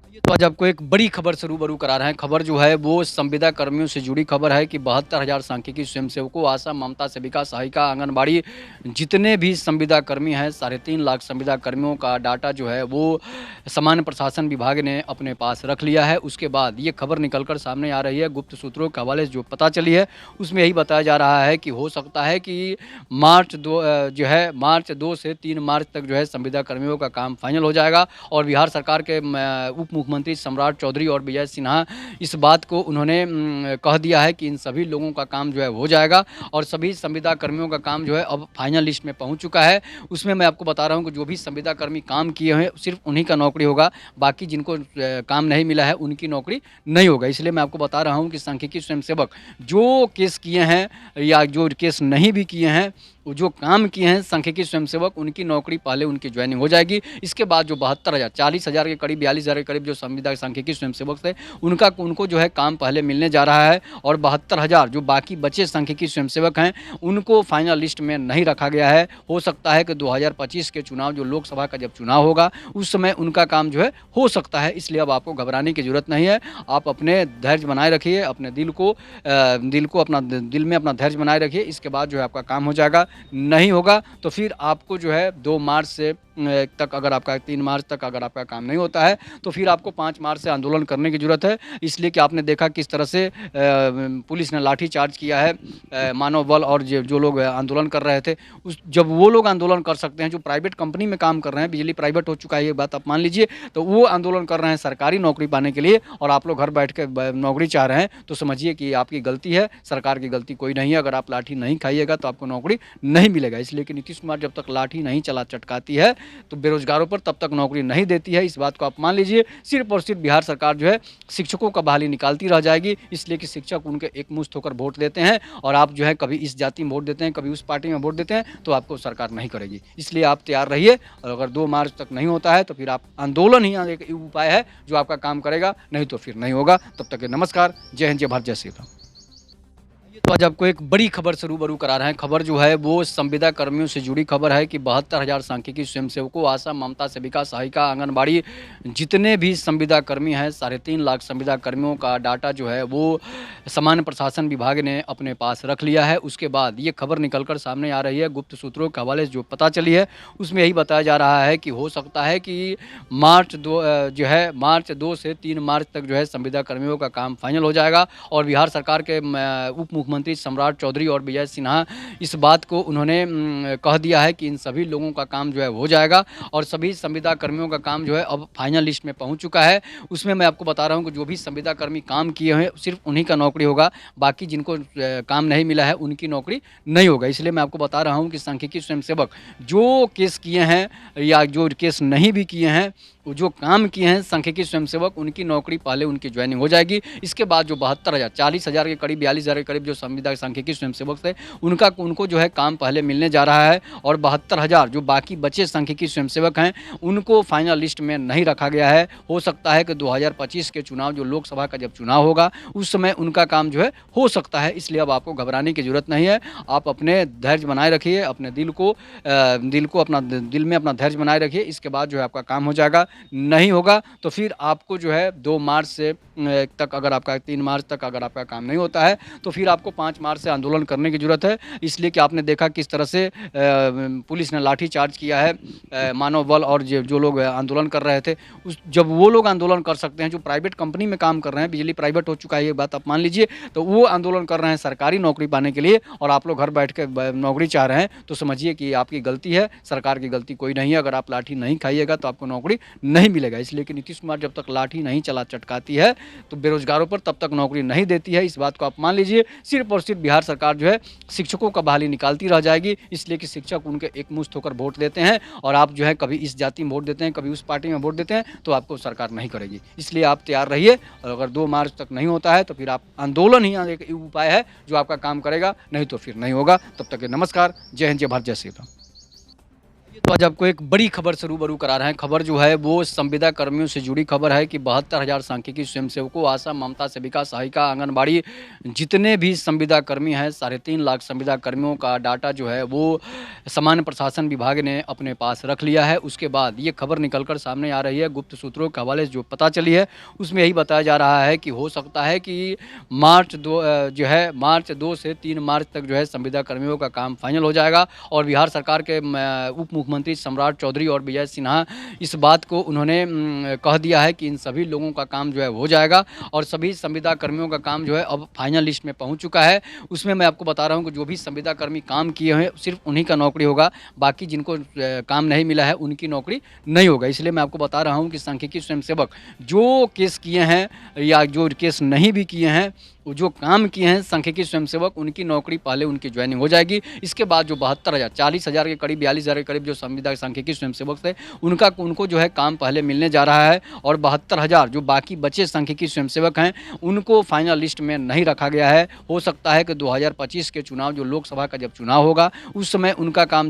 ये तो आज आपको एक बड़ी खबर से रूबरू करा रहे हैं। खबर जो है वो संविदा कर्मियों से जुड़ी खबर है कि 72,000 सांख्यिकी स्वयंसेवकों, आशा, ममता सेविका, सहायिका, आंगनबाड़ी जितने भी संविदा कर्मी हैं, 3.5 लाख संविदा कर्मियों का डाटा जो है वो सामान्य प्रशासन विभाग ने अपने पास रख लिया है। उसके बाद ये खबर निकल कर सामने आ रही है। गुप्त सूत्रों के हवाले से जो पता चली है उसमें यही बताया जा रहा है कि हो सकता है कि मार्च 2 से 3 मार्च तक जो है संविदा कर्मियों का काम फाइनल हो जाएगा। और बिहार सरकार के उप मुख्यमंत्री सम्राट चौधरी और विजय सिन्हा इस बात को उन्होंने कह दिया है कि इन सभी लोगों का काम जो है हो जाएगा और सभी संविदा कर्मियों का काम जो है अब फाइनल लिस्ट में पहुंच चुका है। उसमें मैं आपको बता रहा हूं कि जो भी संविदा कर्मी काम किए हैं सिर्फ उन्हीं का नौकरी होगा, बाकी जिनको काम नहीं मिला है उनकी नौकरी नहीं होगा। इसलिए मैं आपको बता रहा हूं कि सांख्यिकी स्वयंसेवक जो केस किए हैं या जो केस नहीं भी किए हैं, वो जो काम किए हैं सांख्यिकी स्वयंसेवक, उनकी नौकरी पहले उनकी ज्वाइनिंग हो जाएगी। इसके बाद जो 72,000 40,000 के करीब 42,000 के करीब जो संविदा सांख्यिकी स्वयंसेवक थे उनको जो है काम पहले मिलने जा रहा है। और 72,000 जो बाकी बचे सांख्यिकी स्वयंसेवक हैं उनको फाइनल लिस्ट में नहीं रखा गया है। हो सकता है कि 2025 के चुनाव, जो लोकसभा का जब चुनाव होगा उस समय उनका काम जो है हो सकता है। इसलिए अब आपको घबराने की ज़रूरत नहीं है। आप अपने धैर्य बनाए रखिए, अपने दिल में अपना धैर्य बनाए रखिए। इसके बाद जो है आपका काम हो जाएगा। नहीं होगा तो फिर आपको जो है 2 मार्च से तक, अगर आपका 3 मार्च तक अगर आपका काम नहीं होता है तो फिर आपको 5 मार्च से आंदोलन करने की ज़रूरत है। इसलिए कि आपने देखा किस तरह से पुलिस ने लाठी चार्ज किया है, मानव बल और जो लोग आंदोलन कर रहे थे, जब वो लोग आंदोलन कर सकते हैं जो प्राइवेट कंपनी में काम कर रहे हैं, बिजली प्राइवेट हो चुका है ये बात आप मान लीजिए, तो वो आंदोलन कर रहे हैं सरकारी नौकरी पाने के लिए और आप लोग घर बैठ के नौकरी चाह रहे हैं, तो समझिए कि आपकी गलती है, सरकार की गलती कोई नहीं है। अगर आप लाठी नहीं खाइएगा तो आपको नौकरी नहीं मिलेगा। इसलिए कि नीतीश कुमार जब तक लाठी नहीं चटकाती है तो बेरोजगारों पर तब तक नौकरी नहीं देती है। इस बात को आप मान लीजिए। सिर्फ और सिर्फ बिहार सरकार जो है शिक्षकों का बहाली निकालती रह जाएगी, इसलिए कि शिक्षक उनके एकमुश्त होकर वोट देते हैं और आप जो है कभी इस जाति में वोट देते हैं, कभी उस पार्टी में वोट देते हैं, तो आपको सरकार नहीं करेगी। इसलिए आप तैयार रहिए और अगर 2 मार्च तक नहीं होता है तो फिर आप आंदोलन ही एक उपाय है जो आपका काम करेगा, नहीं तो फिर नहीं होगा। तब तक के नमस्कार, जय हिंद, जय भारत, जय श्री राम। ये तो आज आपको एक बड़ी खबर से रूबरू करा रहे हैं। खबर जो है वो संविदा कर्मियों से जुड़ी खबर है कि 72,000 सांख्यिकी स्वयंसेवकों, आशा, ममता सेविका, सहायिका, आंगनबाड़ी जितने भी संविदा कर्मी हैं, 3.5 लाख संविदा कर्मियों का डाटा जो है वो सामान्य प्रशासन विभाग ने अपने पास रख लिया है। उसके बाद ये खबर निकल कर सामने आ रही है। गुप्त सूत्रों के हवाले से जो पता चली है उसमें यही बताया जा रहा है कि हो सकता है कि मार्च 2 से 3 मार्च तक जो है संविदा कर्मियों का काम फाइनल हो जाएगा। और बिहार सरकार के उप मुख्यमंत्री सम्राट चौधरी और विजय सिन्हा इस बात को उन्होंने कह दिया है कि इन सभी लोगों का काम जो है हो जाएगा और सभी संविदा कर्मियों का काम जो है अब फाइनल लिस्ट में पहुंच चुका है। उसमें मैं आपको बता रहा हूं कि जो भी संविदा कर्मी काम किए हैं सिर्फ उन्हीं का नौकरी होगा, बाकी जिनको काम नहीं मिला है उनकी नौकरी नहीं होगा। इसलिए मैं आपको बता रहा हूँ कि सांख्यिकी स्वयंसेवक जो केस किए हैं या जो केस नहीं भी किए हैं, वो जो काम किए हैं सांख्यिकी स्वयंसेवक, उनकी नौकरी पहले उनकी ज्वाइनिंग हो जाएगी। इसके बाद जो 72,000 40,000 के करीब 42,000 के करीब जो संविदा सांख्यिकी स्वयंसेवक थे उनको जो है काम पहले मिलने जा रहा है। और 72,000 जो बाकी बचे सांख्यिकी स्वयंसेवक हैं उनको फाइनल लिस्ट में नहीं रखा गया है। हो सकता है कि 2025 के चुनाव, जो लोकसभा का जब चुनाव होगा उस समय उनका काम जो है हो सकता है। इसलिए अब आपको घबराने की ज़रूरत नहीं है। आप अपने धैर्य बनाए रखिए, अपने दिल में अपना धैर्य बनाए रखिए। इसके बाद जो है आपका काम हो जाएगा। नहीं होगा तो फिर आपको जो है 2 मार्च से तक, अगर आपका 3 मार्च तक अगर आपका काम नहीं होता है तो फिर आपको 5 मार्च से आंदोलन करने की ज़रूरत है। इसलिए कि आपने देखा किस तरह से पुलिस ने लाठी चार्ज किया है, मानव बल और जो लोग आंदोलन कर रहे थे, जब वो लोग आंदोलन कर सकते हैं जो प्राइवेट कंपनी में काम कर रहे हैं, बिजली प्राइवेट हो चुका है ये बात आप मान लीजिए, तो वो आंदोलन कर रहे हैं सरकारी नौकरी पाने के लिए और आप लोग घर बैठ के नौकरी चाह रहे हैं, तो समझिए कि आपकी गलती है, सरकार की गलती कोई नहीं है। अगर आप लाठी नहीं खाइएगा तो आपको नौकरी नहीं मिलेगा। इसलिए कि नीतीश कुमार जब तक लाठी नहीं चटकाती है तो बेरोजगारों पर तब तक नौकरी नहीं देती है। इस बात को आप मान लीजिए। सिर्फ और सिर्फ बिहार सरकार जो है शिक्षकों का बहाली निकालती रह जाएगी, इसलिए कि शिक्षक उनके एकमुश्त होकर वोट देते हैं और आप जो है कभी इस जाति में वोट देते हैं, कभी उस पार्टी में वोट देते हैं, तो आपको सरकार नहीं करेगी। इसलिए आप तैयार रहिए और अगर 2 मार्च तक नहीं होता है तो फिर आप आंदोलन ही एक उपाय है जो आपका काम करेगा, नहीं तो फिर नहीं होगा। तब तक के नमस्कार, जय हिंद, जय भारत, जय श्री राम। तो आज आपको एक बड़ी खबर से रूबरू करा रहे हैं। खबर जो है वो संविदा कर्मियों से जुड़ी खबर है कि 72,000 सांख्यिकी स्वयंसेवकों, आशा, ममता सेविका, सहायिका, आंगनबाड़ी जितने भी संविदा कर्मी हैं, 3.5 लाख संविदा कर्मियों का डाटा जो है वो सामान्य प्रशासन विभाग ने अपने पास रख लिया है। उसके बाद ये खबर निकल कर सामने आ रही है, गुप्त सूत्रों के हवाले से जो पता चली है उसमें यही बताया जा रहा है कि हो सकता है कि मार्च 2 से 3 मार्च तक जो है संविदा कर्मियों का काम फाइनल हो जाएगा। और बिहार सरकार के उप मुख्यमंत्री सम्राट चौधरी और विजय सिन्हा इस बात को उन्होंने कह दिया है कि इन सभी लोगों का काम जो है हो जाएगा और सभी संविदा कर्मियों का काम जो है अब फाइनल लिस्ट में पहुंच चुका है। उसमें मैं आपको बता रहा हूं कि जो भी संविदा कर्मी काम किए हैं सिर्फ उन्हीं का नौकरी होगा, बाकी जिनको काम नहीं मिला है उनकी नौकरी नहीं होगा। इसलिए मैं आपको बता रहा हूं कि सांख्यिकी स्वयंसेवक जो केस किए हैं या जो केस नहीं भी किए हैं, वो जो काम किए हैं सांख्यिकी स्वयंसेवक, उनकी नौकरी पहले उनकी ज्वाइनिंग हो जाएगी। इसके बाद जो 72,000 40,000 के करीब 42,000 के करीब जो संविदा सांख्यिकी स्वयंसेवक थे उनको जो है काम पहले मिलने जा रहा है और 72,000 जो बाकी बचे सांख्यिकी स्वयंसेवक हैं उनको फाइनल लिस्ट में नहीं रखा गया है। हो सकता है कि 2025 के चुनाव जो लोकसभा का जब चुनाव होगा उस समय उनका काम